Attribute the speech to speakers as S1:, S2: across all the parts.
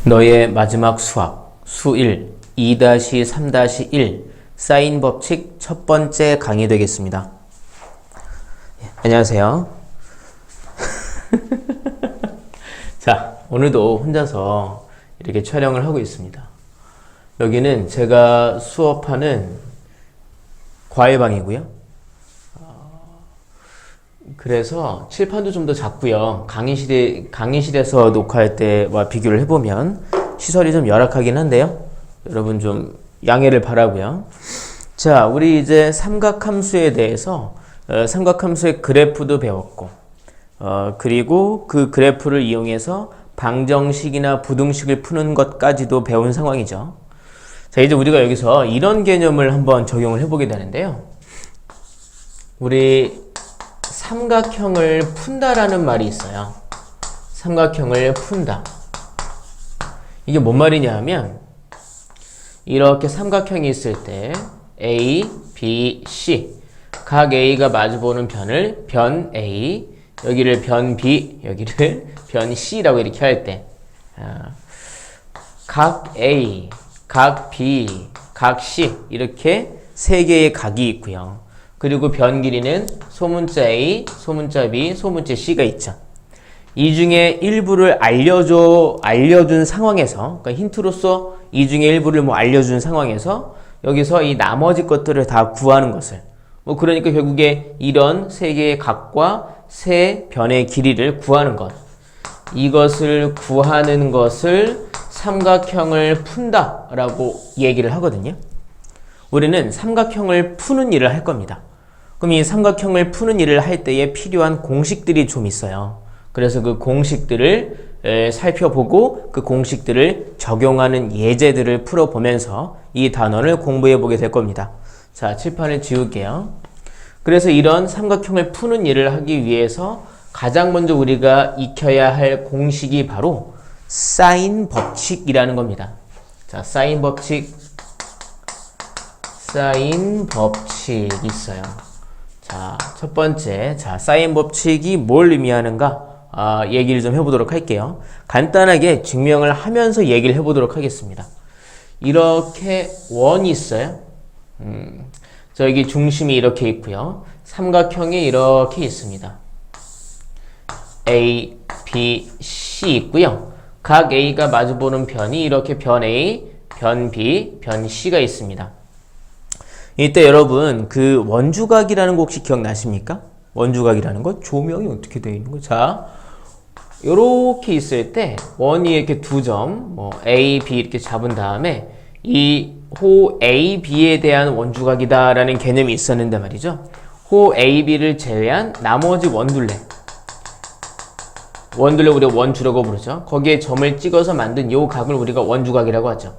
S1: 너의 마지막 수학 수1 2-3-1 사인 법칙 첫 번째 강의 되겠습니다. 안녕하세요. 자, 오늘도 혼자서 이렇게 촬영을 하고 있습니다. 여기는 제가 수업하는 과외방이고요. 그래서 칠판도 좀 더 작고요. 강의실에서 녹화할 때와 비교를 해보면 시설이 좀 열악하긴 한데요. 여러분 좀 양해를 바라고요. 자, 우리 이제 삼각함수에 대해서 삼각함수의 그래프도 배웠고 그리고 그 그래프를 이용해서 방정식이나 부등식을 푸는 것까지도 배운 상황이죠. 자, 이제 우리가 여기서 이런 개념을 한번 적용을 해보게 되는데요. 우리 삼각형을 푼다라는 말이 있어요. 삼각형을 푼다. 이게 뭔 말이냐 하면 이렇게 삼각형이 있을 때 A, B, C 각 A가 마주보는 변을 변 A, 여기를 변 B, 여기를 변 C라고 이렇게 할 때 각 A, 각 B, 각 C 이렇게 세 개의 각이 있고요. 그리고 변 길이는 소문자 A, 소문자 B, 소문자 C가 있죠. 이 중에 일부를 알려준 상황에서, 그러니까 힌트로서 이 중에 일부를 알려준 상황에서 여기서 이 나머지 것들을 다 구하는 것을, 그러니까 결국에 이런 세 개의 각과 세 변의 길이를 구하는 것, 이것을 구하는 것을 삼각형을 푼다라고 얘기를 하거든요. 우리는 삼각형을 푸는 일을 할 겁니다. 그럼 이 삼각형을 푸는 일을 할 때에 필요한 공식들이 좀 있어요. 그래서 그 공식들을 살펴보고 그 공식들을 적용하는 예제들을 풀어보면서 이 단원을 공부해 보게 될 겁니다. 자, 칠판을 지울게요. 그래서 이런 삼각형을 푸는 일을 하기 위해서 가장 먼저 우리가 익혀야 할 공식이 바로 사인 법칙이라는 겁니다. 자, 사인 법칙 있어요. 자, 첫 번째, 사인 법칙이 뭘 의미하는가? 얘기를 좀 해보도록 할게요. 간단하게 증명을 하면서 얘기를 해보도록 하겠습니다. 이렇게 원이 있어요. 여기 중심이 이렇게 있고요. 삼각형이 이렇게 있습니다. A, B, C 있고요. 각 A가 마주보는 변이 이렇게 변 A, 변 B, 변 C가 있습니다. 이때 여러분 그 원주각이라는 거 혹시 기억나십니까? 원주각이라는 거 조명이 어떻게 되어 있는 거? 자, 요렇게 있을 때 원이 이렇게 두 점 A, B 이렇게 잡은 다음에 이 호 A, B에 대한 원주각이다 라는 개념이 있었는데 말이죠. 호 A, B를 제외한 나머지 원둘레 우리가 원주라고 부르죠. 거기에 점을 찍어서 만든 요 각을 우리가 원주각이라고 하죠.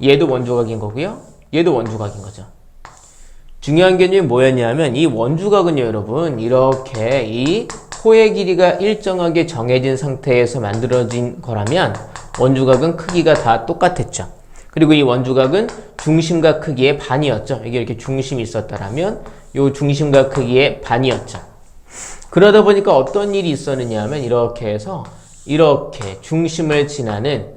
S1: 얘도 원주각인 거고요. 얘도 원주각인 거죠. 중요한 개념이 뭐였냐면 이 원주각은요, 여러분, 이렇게 이 호의 길이가 일정하게 정해진 상태에서 만들어진 거라면 원주각은 크기가 다 똑같았죠. 그리고 이 원주각은 중심과 크기의 반이었죠. 이게 이렇게 중심이 있었다라면 이 중심과 크기의 반이었죠. 그러다 보니까 어떤 일이 있었느냐 하면 이렇게 해서 이렇게 중심을 지나는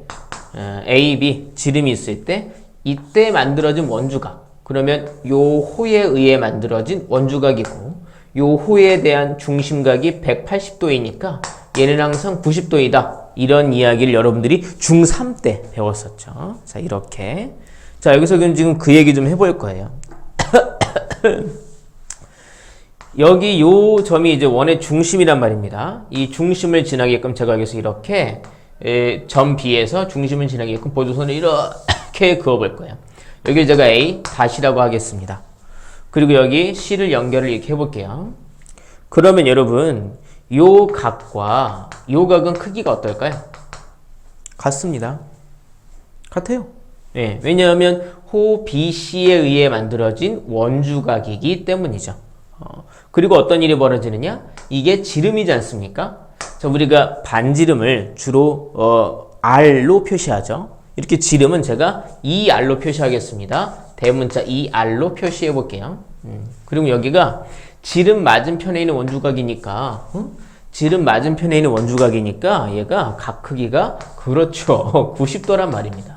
S1: A, B 지름이 있을 때 이때 만들어진 원주각, 그러면 요 호에 의해 만들어진 원주각이고 요 호에 대한 중심각이 180도이니까 얘는 항상 90도이다. 이런 이야기를 여러분들이 중3 때 배웠었죠. 자, 이렇게. 자, 여기서 지금 그 얘기 좀 해볼 거예요. 여기 요 점이 이제 원의 중심이란 말입니다. 이 중심을 지나게끔 제가 여기서 이렇게 점 B에서 중심을 지나게끔 보조선을 이렇게 그어볼 거예요. 여기 제가 A 다시라고 하겠습니다. 그리고 여기 C를 연결을 이렇게 해볼게요. 그러면 여러분 요 각과 요 각은 크기가 어떨까요? 같습니다. 같아요. 네, 왜냐하면 호 BC에 의해 만들어진 원주각이기 때문이죠. 그리고 어떤 일이 벌어지느냐? 이게 지름이지 않습니까? 자, 우리가 반지름을 주로 R로 표시하죠. 이렇게 지름은 제가 2R로 표시하겠습니다. 대문자 2R로 표시해 볼게요. 그리고 여기가 지름 맞은편에 있는 원주각이니까 지름 맞은편에 있는 원주각이니까 얘가 각 크기가 그렇죠. 90도란 말입니다.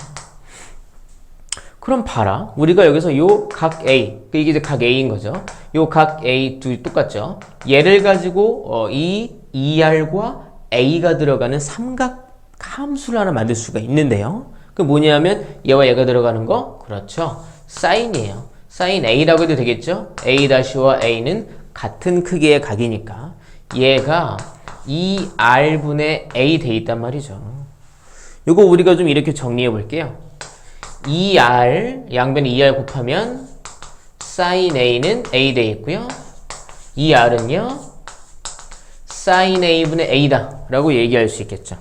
S1: 그럼 봐라. 우리가 여기서 요 각 A, 이게 이제 각 A인 거죠. 요 각 A 둘이 똑같죠. 얘를 가지고 이 ER과 A가 들어가는 삼각 함수를 하나 만들 수가 있는데요. 그 뭐냐면 얘와 얘가 들어가는 거 그렇죠. 사인이에요. 사인 A라고 해도 되겠죠. A-와 A는 같은 크기의 각이니까 얘가 2R분의 A 돼 있단 말이죠. 요거 우리가 좀 이렇게 정리해 볼게요. 2R, 양변에 2R 곱하면 sin A는 A 돼 있고요. 2R은요 sin A분의 A다 라고 얘기할 수 있겠죠.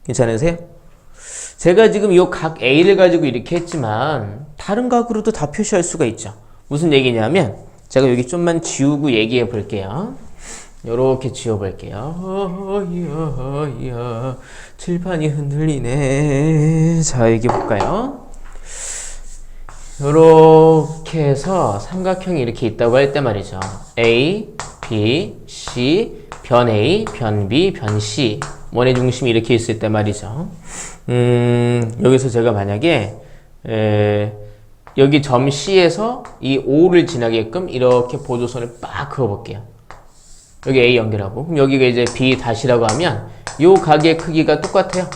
S1: 괜찮으세요? 제가 지금 이 각 A를 가지고 이렇게 했지만 다른 각으로도 다 표시할 수가 있죠. 무슨 얘기냐면 제가 여기 좀만 지우고 얘기해 볼게요. 요렇게 지워 볼게요. 칠판이 흔들리네. 자, 여기 볼까요? 요렇게 해서 삼각형이 이렇게 있다고 할 때 말이죠. A, B, C, 변 A, 변 B, 변 C. 원의 중심이 이렇게 있을 때 말이죠. 여기서 제가 만약에 여기 점 C에서 이 O를 지나게끔 이렇게 보조선을 빡 그어볼게요. 여기 A 연결하고 그럼 여기가 이제 B 다시라고 하면 요 각의 크기가 똑같아요.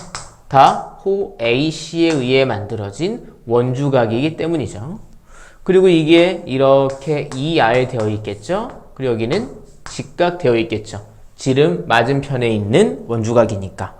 S1: 다 호 AC에 의해 만들어진 원주각이기 때문이죠. 그리고 이게 이렇게 2R 되어 있겠죠. 그리고 여기는 직각 되어 있겠죠. 지름 맞은편에 있는 원주각이니까.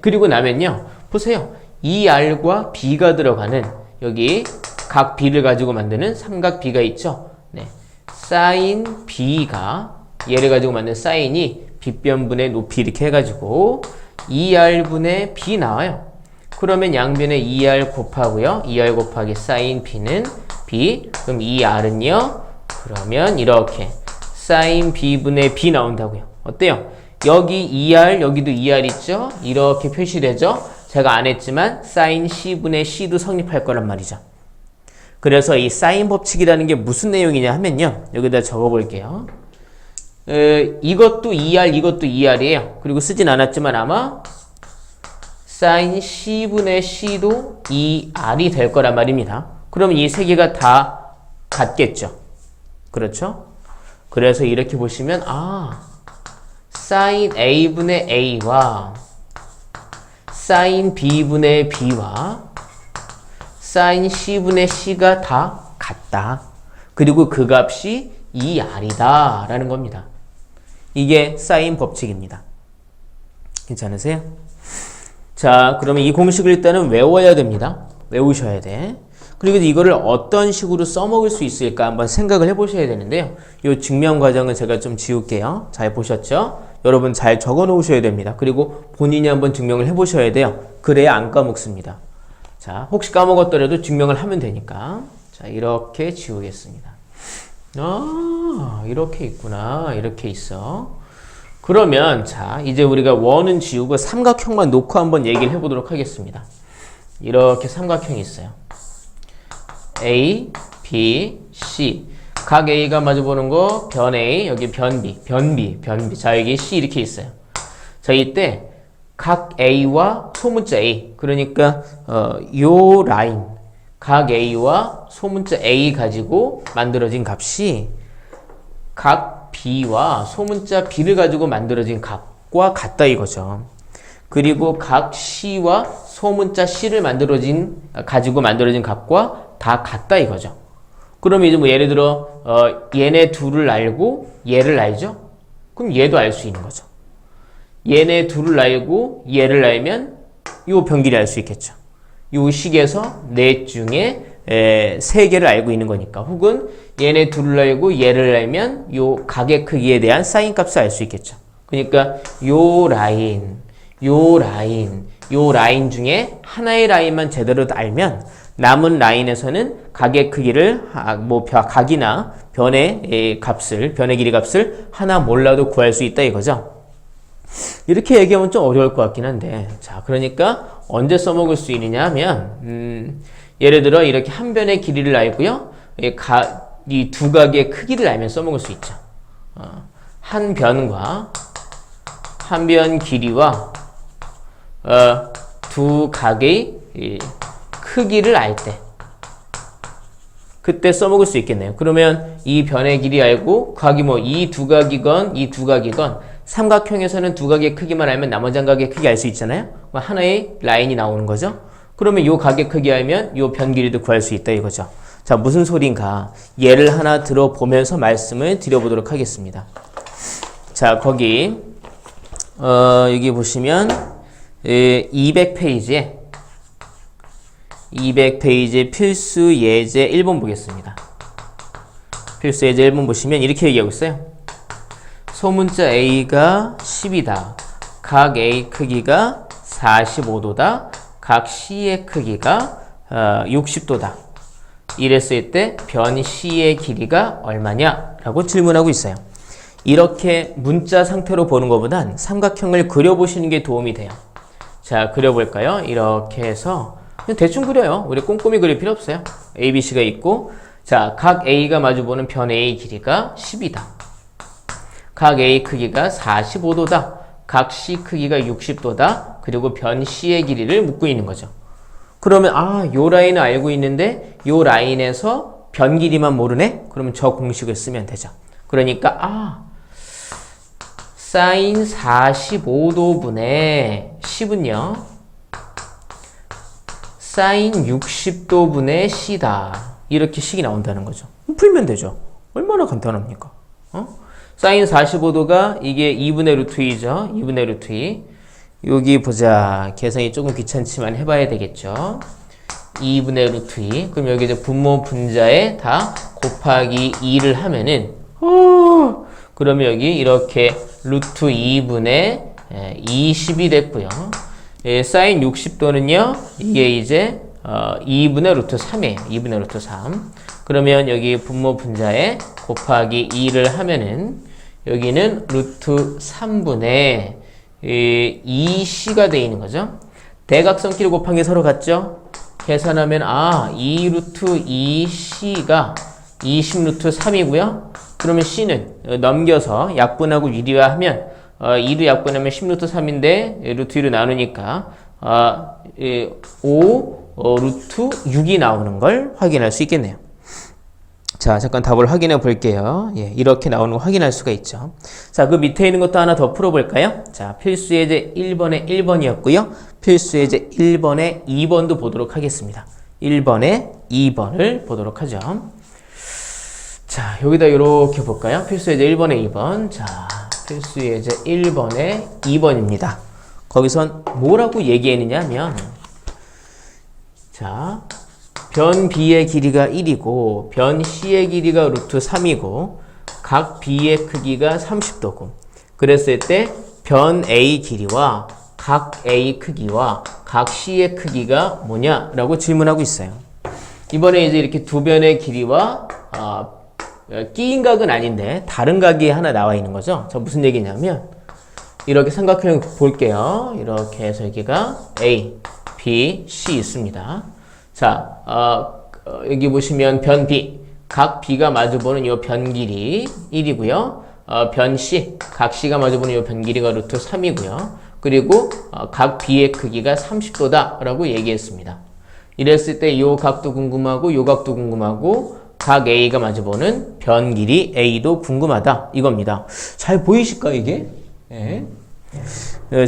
S1: 그리고 나면요. 보세요. 2R과 B가 들어가는 여기 각 B를 가지고 만드는 삼각 B가 있죠. 네. 사인 B가 얘를 가지고 만든 사인이 빗변분의 높이 이렇게 해가지고 2R분의 B 나와요. 그러면 양변에 2R 곱하고요. 2R 곱하기 사인 B는 B. 그럼 2R은요. 그러면 이렇게 사인 B분의 B 나온다고요. 어때요? 여기 2R, 여기도 2R 있죠? 이렇게 표시되죠? 제가 안 했지만 사인 C분의 C도 성립할 거란 말이죠. 그래서 이 사인 법칙이라는 게 무슨 내용이냐 하면요. 여기다 적어볼게요. 이것도 2R, 이것도 2R이에요. 그리고 쓰진 않았지만 아마 사인 C분의 C도 2R이 될 거란 말입니다. 그러면 이 세 개가 다 같겠죠. 그렇죠? 그래서 이렇게 보시면 사인 A분의 A와 사인 B분의 B와 사인 C분의 C가 다 같다. 그리고 그 값이 2R이다 라는 겁니다. 이게 사인 법칙입니다. 괜찮으세요? 자, 그러면 이 공식을 일단은 외워야 됩니다. 외우셔야 돼. 그리고 이거를 어떤 식으로 써먹을 수 있을까 한번 생각을 해보셔야 되는데요. 이 증명 과정을 제가 좀 지울게요. 잘 보셨죠? 여러분 잘 적어 놓으셔야 됩니다. 그리고 본인이 한번 증명을 해보셔야 돼요. 그래야 안 까먹습니다. 자, 혹시 까먹었더라도 증명을 하면 되니까. 자, 이렇게 지우겠습니다. 이렇게 있구나. 이렇게 있어. 그러면 자, 이제 우리가 원은 지우고 삼각형만 놓고 한번 얘기를 해보도록 하겠습니다. 이렇게 삼각형이 있어요. A, B, C. 각 A가 마주보는 거 변 A, 여기 변 B, 변 B, 변 B. 자, 여기 C 이렇게 있어요. 자, 이때 각 A와 소문자 A. 그러니까 요 라인 각 A와 소문자 A 가지고 만들어진 값이 각 B와 소문자 B를 가지고 만들어진 값과 같다 이거죠. 그리고 각 C와 소문자 C를 가지고 만들어진 값과 다 같다 이거죠. 그러면 이제 뭐 예를 들어 얘네 둘을 알고 얘를 알죠? 그럼 얘도 알 수 있는 거죠. 얘네 둘을 알고 얘를 알면 요 변길이 알 수 있겠죠. 요 식에서 넷 중에 세 개를 알고 있는 거니까. 혹은 얘네 둘을 알고 얘를 알면 요 각의 크기에 대한 사인 값을 알 수 있겠죠. 그러니까 요 라인 중에 하나의 라인만 제대로 알면 남은 라인에서는 각의 크기를 각이나 변의 길이 값을 하나 몰라도 구할 수 있다 이거죠. 이렇게 얘기하면 좀 어려울 것 같긴 한데, 자, 그러니까 언제 써먹을 수 있느냐 하면 예를 들어 이렇게 한 변의 길이를 알고요, 이 두 각의 크기를 알면 써먹을 수 있죠. 한 변과 한 변 길이와 두 각의 크기를 알 때 그때 써먹을 수 있겠네요. 그러면 이 변의 길이 알고 각이 뭐 이 두 각이건 이 두 각이건 삼각형에서는 두 각의 크기만 알면 나머지 한 각의 크기 알 수 있잖아요. 하나의 라인이 나오는 거죠. 그러면 요 각의 크기 알면 요 변 길이도 구할 수 있다 이거죠. 자, 무슨 소린가? 예를 하나 들어보면서 말씀을 드려보도록 하겠습니다. 자, 거기 여기 보시면 200페이지에 필수 예제 1번 보겠습니다. 필수 예제 1번 보시면 이렇게 얘기하고 있어요. 소문자 A가 10이다. 각 A 크기가 45도다. 각 C의 크기가 60도다. 이랬을 때 변 C의 길이가 얼마냐? 라고 질문하고 있어요. 이렇게 문자 상태로 보는 것보단 삼각형을 그려보시는 게 도움이 돼요. 자, 그려볼까요? 이렇게 해서 그냥 대충 그려요. 우리 꼼꼼히 그릴 필요 없어요. A, B, C가 있고, 자, 각 A가 마주보는 변 A 길이가 10이다. 각 A 크기가 45도다. 각 C 크기가 60도다. 그리고 변 C의 길이를 묻고 있는 거죠. 그러면 요 라인을 알고 있는데 요 라인에서 변 길이만 모르네? 그러면 저 공식을 쓰면 되죠. 그러니까 사인 45도분의 10은요 사인 60도분의 C다. 이렇게 식이 나온다는 거죠. 풀면 되죠. 얼마나 간단합니까? 사인 45도가 이게 2분의 루트 2죠. 2분의 루트 2. 여기 보자. 계산이 조금 귀찮지만 해봐야 되겠죠. 2분의 루트 2. 그럼 여기 이제 분모 분자에 다 곱하기 2를 하면은, 그러면 여기 이렇게 루트 2분의 20이 됐고요. 사인 60도는요, 이게 이제 2분의 루트 3이에요. 2분의 루트 3. 그러면 여기 분모 분자에 곱하기 2를 하면은 여기는 루트 3분의 2c가 되어 있는 거죠. 대각선끼리 곱한 게 서로 같죠? 계산하면 2 루트 2c가 20 루트 3이고요. 그러면 c는 넘겨서 약분하고 유리화하면 2로 약분하면 10 루트 3인데 루트 2로 나누니까 5 루트 6이 나오는 걸 확인할 수 있겠네요. 자, 잠깐 답을 확인해 볼게요. 예, 이렇게 나오는 거 확인할 수가 있죠. 자, 그 밑에 있는 것도 하나 더 풀어볼까요? 자, 필수 예제 1번에 1번이었고요. 필수 예제 1번에 2번도 보도록 하겠습니다. 1번에 2번을 보도록 하죠. 자, 여기다 이렇게 볼까요? 필수 예제 1번에 2번. 자, 필수 예제 1번에 2번입니다. 거기선 뭐라고 얘기했느냐 하면, 자, 변 B의 길이가 1이고 변 C의 길이가 루트 3이고 각 B의 크기가 30도고 그랬을 때 변 A 길이와 각 A 크기와 각 C의 크기가 뭐냐라고 질문하고 있어요. 이번에 이제 이렇게 두 변의 길이와 끼인 각은 아닌데 다른 각이 하나 나와 있는 거죠. 자, 무슨 얘기냐면 이렇게 삼각형 볼게요. 이렇게 해서 여기가 A, B, C 있습니다. 자, 여기 보시면 변 B, 각 B가 마주보는 이 변 길이 1이고요. 변 C, 각 C가 마주보는 이 변 길이가 루트 3이고요. 그리고 각 B의 크기가 30도다 라고 얘기했습니다. 이랬을 때 이 각도 궁금하고 이 각도 궁금하고 각 A가 마주보는 변 길이 A도 궁금하다 이겁니다. 잘 보이실까 이게? 네.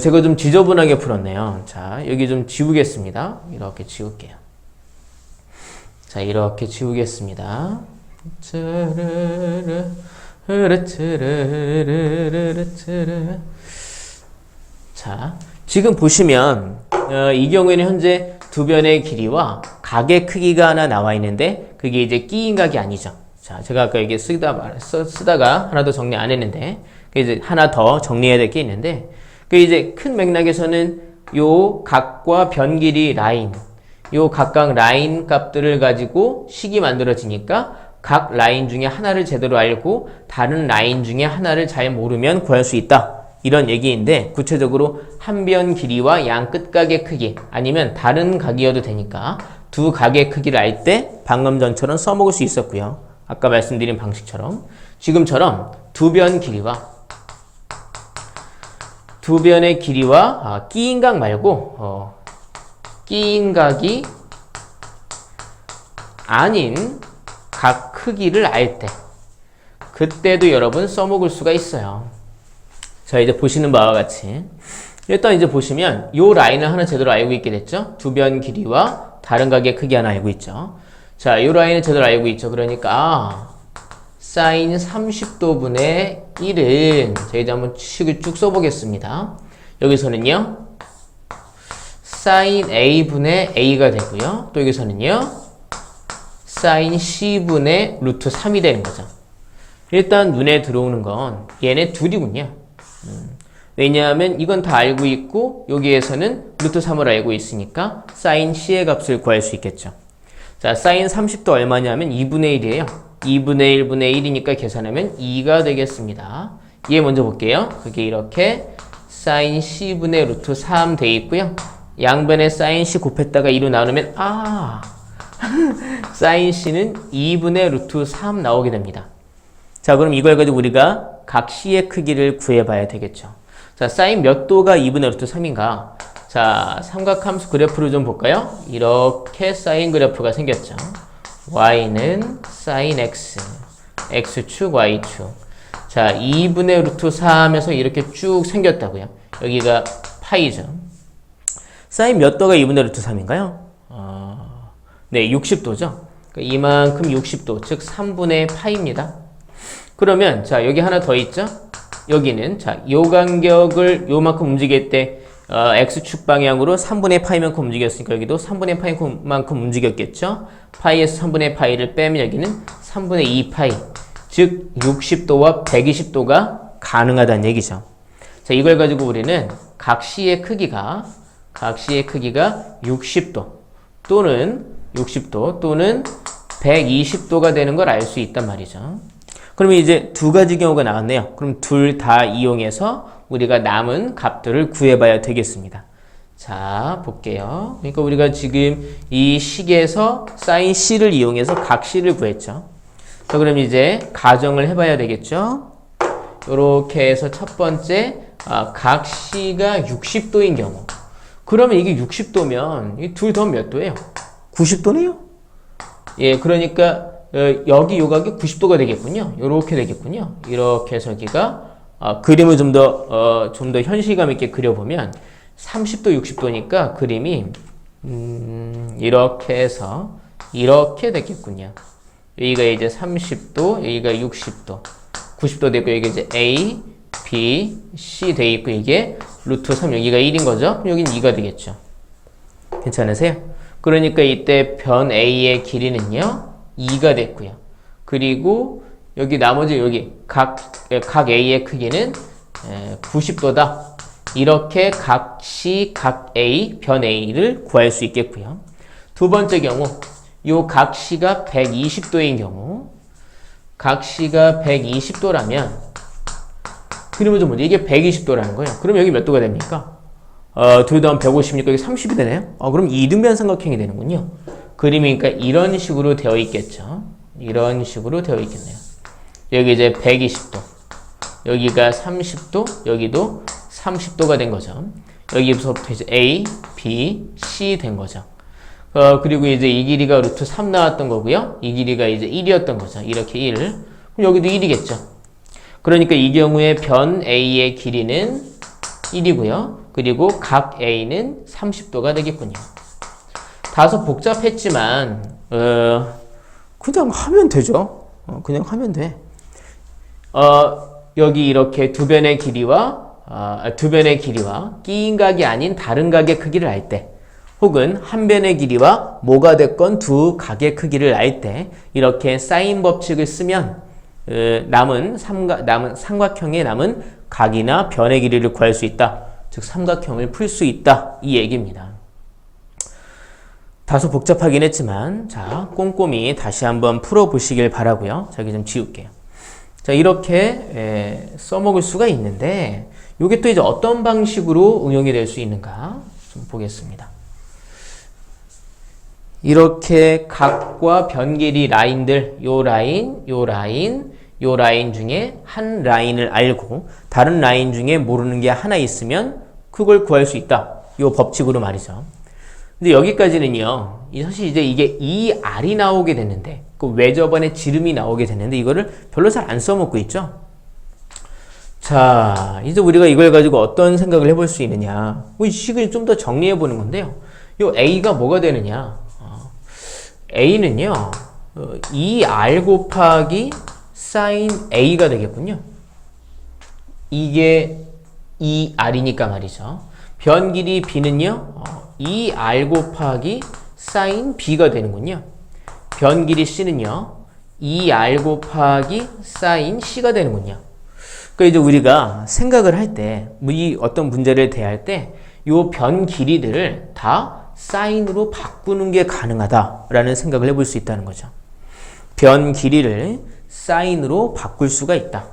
S1: 제가 좀 지저분하게 풀었네요. 자, 여기 좀 지우겠습니다. 이렇게 지울게요. 자, 이렇게 지우겠습니다. 자, 지금 보시면 이 경우에는 현재 두 변의 길이와 각의 크기가 하나 나와 있는데 그게 이제 끼인 각이 아니죠. 자, 제가 아까 여기 쓰다가 하나 더 정리 안 했는데 이제 하나 더 정리해야 될 게 있는데 그 이제 큰 맥락에서는 요 각과 변 길이 라인 요 각각 라인 값들을 가지고 식이 만들어지니까 각 라인 중에 하나를 제대로 알고 다른 라인 중에 하나를 잘 모르면 구할 수 있다. 이런 얘기인데 구체적으로 한 변 길이와 양 끝각의 크기 아니면 다른 각이어도 되니까 두 각의 크기를 알 때 방금 전처럼 써먹을 수 있었고요. 아까 말씀드린 방식처럼 지금처럼 두 변 길이와 두 변의 길이와 끼인 각 말고 끼인 각이 아닌 각 크기를 알 때 그때도 여러분 써먹을 수가 있어요. 자, 이제 보시는 바와 같이 일단 이제 보시면 요 라인을 하나 제대로 알고 있게 됐죠. 두 변 길이와 다른 각의 크기 하나 알고 있죠. 자, 요 라인을 제대로 알고 있죠. 그러니까 사인 30도분의 1은 자, 이제 한번 식을 쭉 써보겠습니다. 여기서는요 사인 A분의 A가 되고요. 또 여기서는요 사인 C분의 루트 3이 되는 거죠. 일단 눈에 들어오는 건 얘네 둘이군요. 왜냐하면 이건 다 알고 있고 여기에서는 루트 3을 알고 있으니까 사인 C의 값을 구할 수 있겠죠. 자, 사인 30도 얼마냐면 2분의 1이에요. 2분의 1분의 1이니까 계산하면 2가 되겠습니다. 얘 먼저 볼게요. 그게 이렇게 사인 C분의 루트 3 돼 있고요. 양변에 사인 C 곱했다가 2로 나누면 사인 C는 2분의 루트 3 나오게 됩니다. 자, 그럼 이걸 가지고 우리가 각 C의 크기를 구해봐야 되겠죠. 자, 사인 몇 도가 2분의 루트 3인가? 자, 삼각함수 그래프를 좀 볼까요? 이렇게 사인 그래프가 생겼죠. y는 사인 x, x축, y축. 자, 2분의 루트 3에서 이렇게 쭉 생겼다고요. 여기가 파이죠. 사인 몇 도가 2분의 루트 3인가요? 네, 60도죠. 그러니까 이만큼 60도, 즉 3분의 파입니다. 그러면 자, 여기 하나 더 있죠? 여기는 자, 요 간격을 요만큼 움직일 때 x축 방향으로 3분의 파이만큼 움직였으니까 여기도 3분의 파이만큼 움직였겠죠? 파이에서 3분의 파이를 빼면 여기는 3분의 2파이, 즉 60도와 120도가 가능하다는 얘기죠. 자, 이걸 가지고 우리는 각 C의 크기가 60도 또는 120도가 되는 걸 알 수 있단 말이죠. 그러면 이제 두 가지 경우가 나왔네요. 그럼 둘 다 이용해서 우리가 남은 값들을 구해봐야 되겠습니다. 자, 볼게요. 그러니까 우리가 지금 이 식에서 사인 C를 이용해서 각 C를 구했죠. 자, 그럼 이제 가정을 해봐야 되겠죠. 이렇게 해서 첫 번째 각 C가 60도인 경우. 그러면 이게 60도면 이 둘 더 몇 도예요? 90도네요? 예, 그러니까 여기 요각이 90도가 되겠군요. 이렇게 되겠군요. 이렇게 해서 여기가 그림을 좀 더 현실감 있게 그려보면 30도, 60도니까 그림이 이렇게 해서 이렇게 되겠군요. 여기가 이제 30도, 여기가 60도, 90도 되고 여기 이제 A, B, C 돼 있고 이게 루트 3 여기가 1인 거죠? 여기는 2가 되겠죠. 괜찮으세요? 그러니까 이때 변 A의 길이는요 2가 됐고요. 그리고 여기 나머지 여기 각 A의 크기는 90도다. 이렇게 각 C, 각 A, 변 A를 구할 수 있겠고요. 두 번째 경우 요 각 C가 120도인 경우 각 C가 120도라면 그러면 좀 이게 120도라는 거예요. 그럼 여기 몇 도가 됩니까? 둘 다 150이니까 여기 30이 되네요. 그럼 이등변 삼각형이 되는군요. 그림이 그러니까 이런 식으로 되어 있겠죠. 이런 식으로 되어 있겠네요. 여기 이제 120도, 여기가 30도, 여기도 30도가 된 거죠. 여기서부터 이제 A, B, C 된 거죠. 그리고 이제 이 길이가 루트 3 나왔던 거고요. 이 길이가 이제 1이었던 거죠. 이렇게 1. 그럼 여기도 1이겠죠. 그러니까 이 경우에 변 A의 길이는 1이고요. 그리고 각 A는 30도가 되겠군요. 다소 복잡했지만 그냥 하면 되죠. 그냥 하면 돼. 여기 이렇게 두 변의 길이와 끼인 각이 아닌 다른 각의 크기를 알 때, 혹은 한 변의 길이와 뭐가 됐건 두 각의 크기를 알 때 이렇게 사인 법칙을 쓰면 남은 삼각형의 남은 각이나 변의 길이를 구할 수 있다. 즉 삼각형을 풀 수 있다. 이 얘기입니다. 다소 복잡하긴 했지만 자, 꼼꼼히 다시 한번 풀어보시길 바라고요. 자, 여기 좀 지울게요. 자, 이렇게 써먹을 수가 있는데 이게 또 이제 어떤 방식으로 응용이 될 수 있는가 좀 보겠습니다. 이렇게 각과 변 길이 라인들, 요 라인, 요 라인 중에 한 라인을 알고 다른 라인 중에 모르는 게 하나 있으면 그걸 구할 수 있다. 요 법칙으로 말이죠. 근데 여기까지는요. 사실 이제 이게 ER이 나오게 됐는데 그 외접원의 지름이 나오게 됐는데 이거를 별로 잘 안 써먹고 있죠. 자, 이제 우리가 이걸 가지고 어떤 생각을 해볼 수 있느냐. 이 식을 좀 더 정리해 보는 건데요. 요 A가 뭐가 되느냐. A는요. 2R 곱하기 sin A가 되겠군요. 이게 2R이니까 말이죠. 변 길이 B는요. 2R 곱하기 sin B가 되는군요. 변 길이 C는요. 2R 곱하기 sin C가 되는군요. 그러니까 이제 우리가 생각을 할 때, 이 어떤 문제를 대할 때, 요 변 길이들을 다 사인으로 바꾸는 게 가능하다라는 생각을 해볼 수 있다는 거죠. 변 길이를 사인으로 바꿀 수가 있다.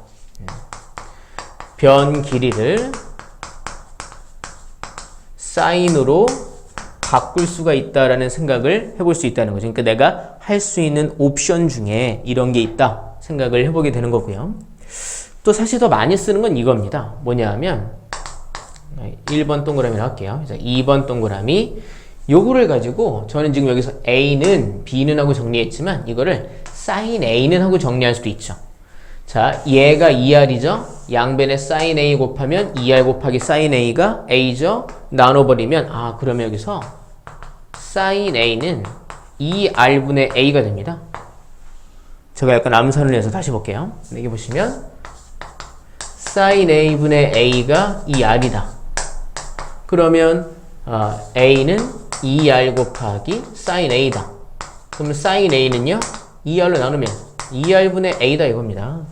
S1: 변 길이를 사인으로 바꿀 수가 있다라는 생각을 해볼 수 있다는 거죠. 그러니까 내가 할 수 있는 옵션 중에 이런 게 있다 생각을 해보게 되는 거고요. 또 사실 더 많이 쓰는 건 이겁니다. 뭐냐 하면 1번 동그라미를 할게요. 그래서 2번 동그라미 요거를 가지고 저는 지금 여기서 A는 B는 하고 정리했지만 이거를 sin A는 하고 정리할 수도 있죠. 자, 얘가 2R이죠. 양변에 sin A 곱하면 2R 곱하기 sin A가 A죠. 나눠버리면 그러면 여기서 sin A는 2R분의 A가 됩니다. 제가 약간 암산을 해서 다시 볼게요. 여기 보시면 sin A분의 A가 2R이다. 그러면 A는 2R 곱하기 sin A다. 그러면 sin A는요. 2R로 나누면 2R분의 A다 이겁니다.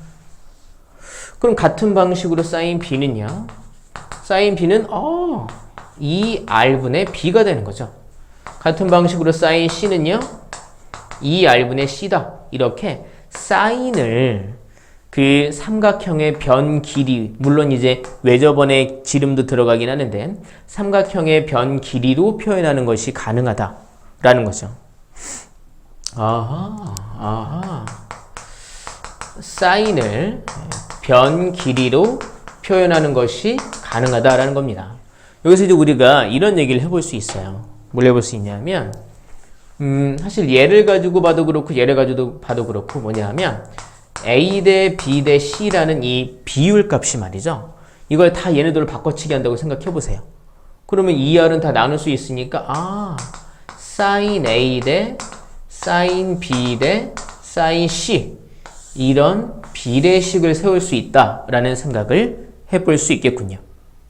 S1: 그럼 같은 방식으로 sin B는요. sin B는 2R분의 B가 되는 거죠. 같은 방식으로 sin C는요. 2R분의 C다. 이렇게 사인을 그 삼각형의 변 길이, 물론 이제 외접원의 지름도 들어가긴 하는데 삼각형의 변 길이로 표현하는 것이 가능하다라는 거죠. 사인을 변 길이로 표현하는 것이 가능하다라는 겁니다. 여기서 이제 우리가 이런 얘기를 해볼 수 있어요. 뭘 해볼 수 있냐면 사실 얘를 가지고 봐도 그렇고 얘를 가지고 봐도 그렇고 뭐냐 하면 A 대 B 대 C라는 이 비율 값이 말이죠. 이걸 다 얘네들을 바꿔치기 한다고 생각해 보세요. 그러면 2R은 다 나눌 수 있으니까 sin A 대 sin B 대 sin C 이런 비례식을 세울 수 있다라는 생각을 해볼 수 있겠군요.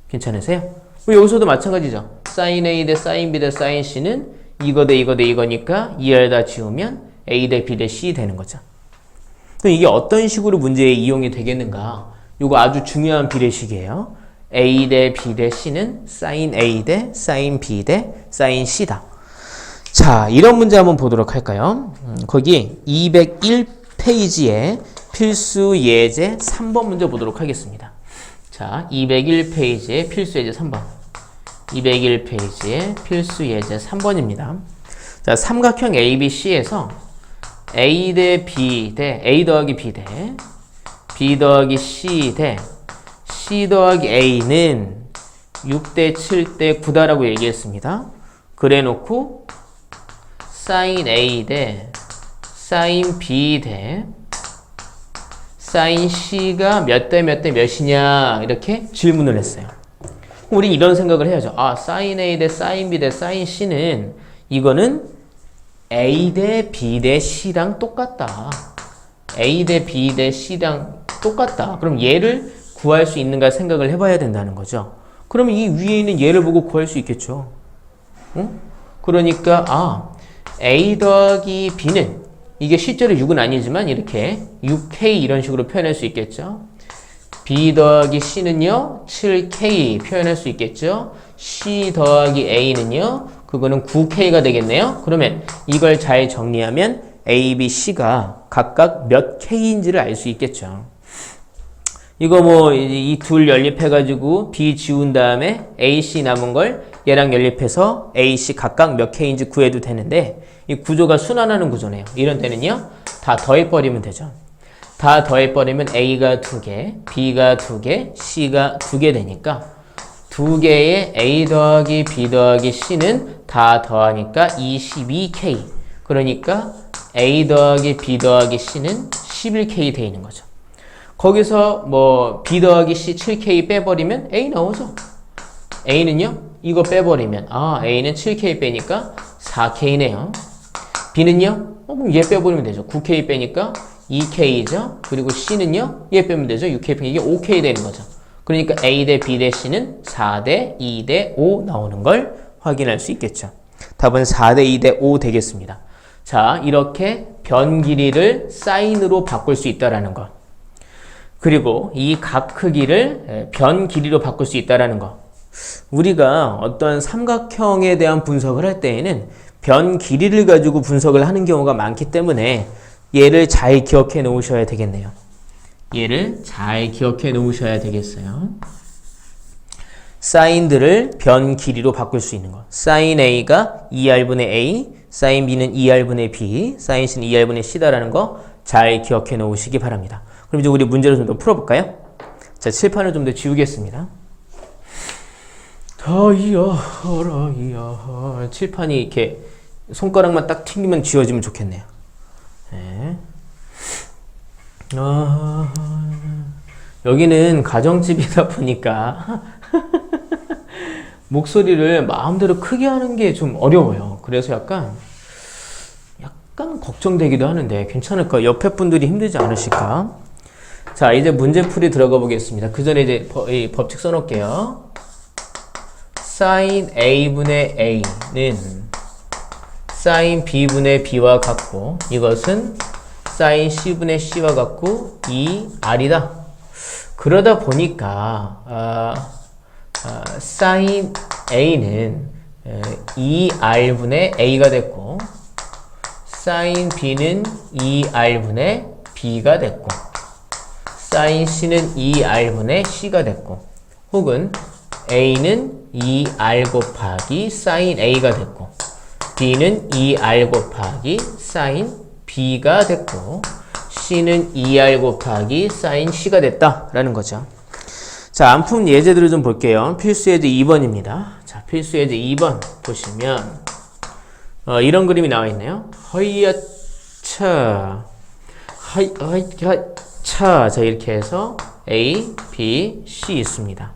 S1: 괜찮으세요? 여기서도 마찬가지죠. sin A 대 sin B 대 sin C는 이거 대 이거 대 이거니까 2R 다 지우면 A 대 B 대 C 되는 거죠. 그럼 이게 어떤 식으로 문제에 이용이 되겠는가? 이거 아주 중요한 비례식이에요. A 대 B 대 C는 sin A 대 sin B 대 sin C다. 자, 이런 문제 한번 보도록 할까요? 거기 201페이지에 필수 예제 3번 문제 보도록 하겠습니다. 자, 201페이지에 필수 예제 3번. 201페이지에 필수 예제 3번입니다. 자, 삼각형 ABC에서 A 대 B 대 A 더하기 B 대 B 더하기 C 대 C 더하기 A는 6대 7대 9다라고 얘기했습니다. 그래 놓고 sin A 대 sin B 대 sin C가 몇 대 몇 대 몇이냐 이렇게 질문을 했어요. 우리 이런 생각을 해야죠. sin A 대 sin B 대 sin C는 이거는 A 대 B 대 C랑 똑같다. A 대 B 대 C랑 똑같다. 그럼 얘를 구할 수 있는가 생각을 해봐야 된다는 거죠. 그러면 이 위에 있는 얘를 보고 구할 수 있겠죠. 그러니까 A 더하기 B는 이게 실제로 6은 아니지만 이렇게 6K 이런 식으로 표현할 수 있겠죠. B 더하기 C는요 7K 표현할 수 있겠죠. C 더하기 A는요 그거는 9K가 되겠네요. 그러면 이걸 잘 정리하면 A, B, C가 각각 몇 K인지를 알 수 있겠죠. 이거 이 둘 연립해가지고 B 지운 다음에 A, C 남은 걸 얘랑 연립해서 A, C 각각 몇 K인지 구해도 되는데 이 구조가 순환하는 구조네요. 이런 때는요 다 더해버리면 되죠. 다 더해버리면 A가 2개, B가 2개, C가 2개 되니까 2개의 A 더하기 B 더하기 C는 다 더하니까 22K. 그러니까 A 더하기 B 더하기 C는 11K 돼 있는 거죠. 거기서 뭐 B 더하기 C 7K 빼버리면 A 나오죠. A는요? 이거 빼버리면 A는 7K 빼니까 4K네요. B는요? 그럼 얘 빼버리면 되죠. 9K 빼니까 2K죠. 그리고 C는요? 얘 빼면 되죠. 6K 빼면 이게 5K 되는 거죠. 그러니까 A 대 B 대 C는 4 대 2 대 5 나오는 걸 확인할 수 있겠죠. 답은 4 대 2 대 5 되겠습니다. 자, 이렇게 변 길이를 사인으로 바꿀 수 있다라는 것. 그리고 이 각 크기를 변 길이로 바꿀 수 있다라는 것. 우리가 어떤 삼각형에 대한 분석을 할 때에는 변 길이를 가지고 분석을 하는 경우가 많기 때문에 얘를 잘 기억해 놓으셔야 되겠네요. 얘를 잘 기억해 놓으셔야 되겠어요. 사인들을 변 길이로 바꿀 수 있는 것. 사인 A가 2R분의 A, 사인 B는 2R분의 B, 사인 C는 2R분의 C다라는 거 잘 기억해 놓으시기 바랍니다. 그럼 이제 우리 문제를 좀 더 풀어볼까요? 자, 칠판을 좀 더 지우겠습니다. 칠판이 이렇게 손가락만 딱 튕기면 지워지면 좋겠네요. 네. 여기는 가정집이다 보니까 목소리를 마음대로 크게 하는 게 좀 어려워요. 그래서 약간 걱정되기도 하는데 괜찮을까? 옆에 분들이 힘들지 않으실까? 자, 이제 문제풀이 들어가 보겠습니다. 그 전에 이제 법칙 써놓을게요. sin A분의 A는 sin B분의 B와 같고 이것은 sin C분의 C와 같고 2R이다. 그러다 보니까 sin A는 2R분의 A가 됐고 sin B는 2R분의 B가 됐고 sin C는 2R분의 C가 됐고 혹은 A는 2R 곱하기 sin A가 됐고 B는 2R 곱하기 sin B가 됐고 C는 2R 곱하기 sin C가 됐다라는 거죠. 자, 안 푼 예제들을 좀 볼게요. 필수 예제 2번입니다. 자, 필수 예제 2번 보시면 이런 그림이 나와 있네요. 허이야차 자, 이렇게 해서 A, B, C 있습니다.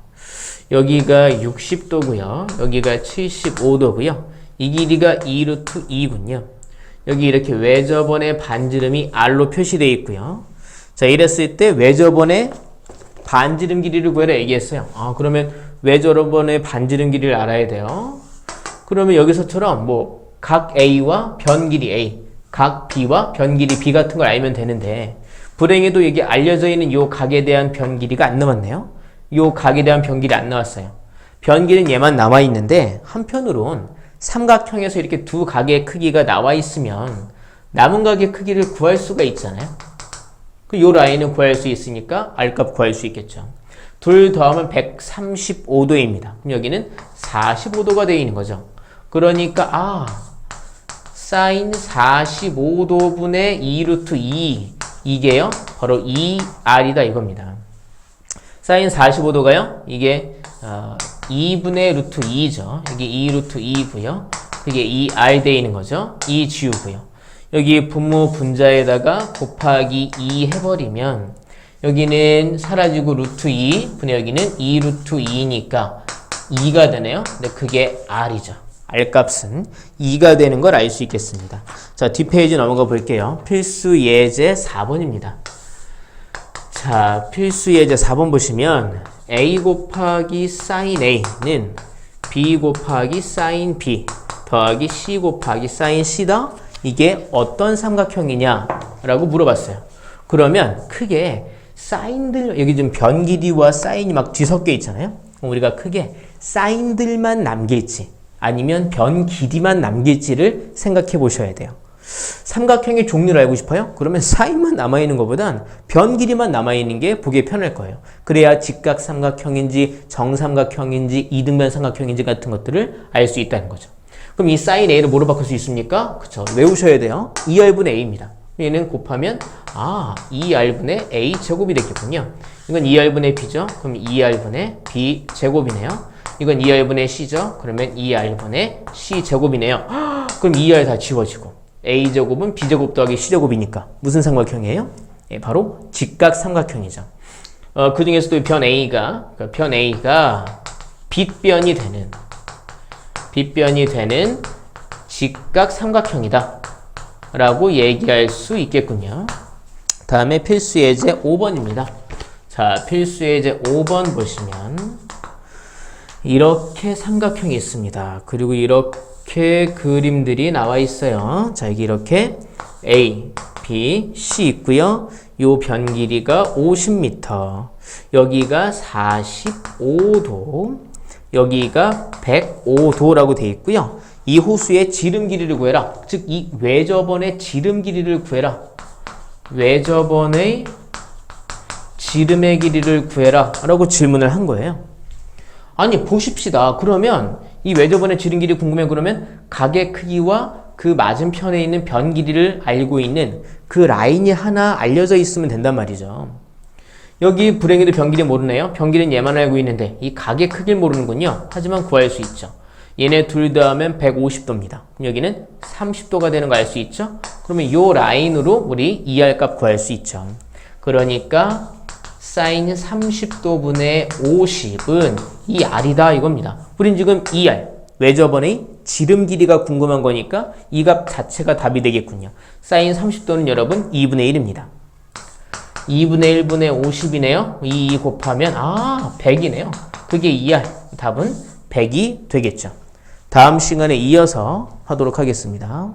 S1: 여기가 60도고요. 여기가 75도고요. 이 길이가 2루트 2군요. 여기 이렇게 외접원의 반지름이 R로 표시되어 있고요. 자, 이랬을 때 외접원의 반지름 길이를 구해라 얘기했어요. 그러면 외접원의 반지름 길이를 알아야 돼요. 그러면 여기서처럼 뭐 각 A와 변 길이 A, 각 B와 변 길이 B 같은 걸 알면 되는데 불행히도 여기 알려져 있는 요 각에 대한 변 길이가 안 나왔네요. 요 각에 대한 변 길이 안 나왔어요. 변 길이는 얘만 남아 있는데 한편으론 삼각형에서 이렇게 두 각의 크기가 나와 있으면 남은 각의 크기를 구할 수가 있잖아요. 요 라인은 구할 수 있으니까 R값 구할 수 있겠죠. 둘 더하면 135도입니다. 그럼 여기는 45도가 되어 있는 거죠. 그러니까 sin 45도분의 2루트 2 이게요 바로 2R이다 이겁니다. sin 45도가요 이게 2분의 루트 2죠. 여기 2루트 2고요. 그게 2R 되어 있는 거죠. 2 지우고요. 여기 분모 분자에다가 곱하기 2 해버리면 여기는 사라지고 루트 2 분의 여기는 2 루트 2니까 2가 되네요. 근데 그게 R이죠. R값은 2가 되는 걸 알 수 있겠습니다. 자, 뒷페이지 넘어가 볼게요. 필수 예제 4번입니다. 자, 필수 예제 4번 보시면 A 곱하기 sin A는 B 곱하기 sin B 더하기 C 곱하기 sin C다. 이게 어떤 삼각형이냐 라고 물어봤어요. 그러면 크게 사인들 여기 좀 변 길이와 사인이 막 뒤섞여 있잖아요. 우리가 크게 사인들만 남길지 아니면 변 길이만 남길지를 생각해 보셔야 돼요. 삼각형의 종류를 알고 싶어요? 그러면 사인만 남아있는 것보단 변 길이만 남아있는 게 보기 편할 거예요. 그래야 직각 삼각형인지 정삼각형인지 이등변 삼각형인지 같은 것들을 알 수 있다는 거죠. 그럼 이 사인 A를 뭐로 바꿀 수 있습니까? 그쵸. 외우셔야 돼요. 2R분의 A입니다. 얘는 곱하면 2r분의 a 제곱이 되겠군요. 이건 2r분의 b죠. 그럼 2r분의 b 제곱이네요. 이건 2r분의 c죠. 그러면 2r분의 c 제곱이네요. 그럼 2r 다 지워지고 a 제곱은 b 제곱 더하기 c 제곱이니까 무슨 삼각형이에요? 바로 직각삼각형이죠. 그 중에서도 변 a가 빗변이 되는 직각삼각형이다 라고 얘기할 수 있겠군요. 다음에 필수예제 5번입니다. 자, 필수예제 5번 보시면 이렇게 삼각형이 있습니다. 그리고 이렇게 그림들이 나와 있어요. 자, 여기 이렇게 A, B, C 있고요. 요 변 길이가 50m, 여기가 45도, 여기가 105도라고 되어 있고요. 이 호수의 지름 길이를 구해라. 즉, 이 외접원의 지름 길이를 구해라. 외접원의 지름의 길이를 구해라 라고 질문을 한 거예요. 아니, 보십시다. 그러면 이 외접원의 지름 길이 궁금해. 그러면 각의 크기와 그 맞은편에 있는 변 길이를 알고 있는 그 라인이 하나 알려져 있으면 된단 말이죠. 여기 불행히도 변 길이 모르네요. 변 길이는 얘만 알고 있는데 이 각의 크기를 모르는군요. 하지만 구할 수 있죠. 얘네 둘 다 하면 150도입니다. 여기는 30도가 되는 거 알 수 있죠? 그러면 이 라인으로 우리 2R 값 구할 수 있죠. 그러니까 사인 30도분의 50은 2R이다 이겁니다. 우린 지금 2R, 외접원의 지름 길이가 궁금한 거니까 이 값 자체가 답이 되겠군요. 사인 30도는 여러분 2분의 1입니다. 2분의 1분의 50이네요. 2 곱하면 100이네요. 그게 2R. 답은 100이 되겠죠. 다음 시간에 이어서 하도록 하겠습니다.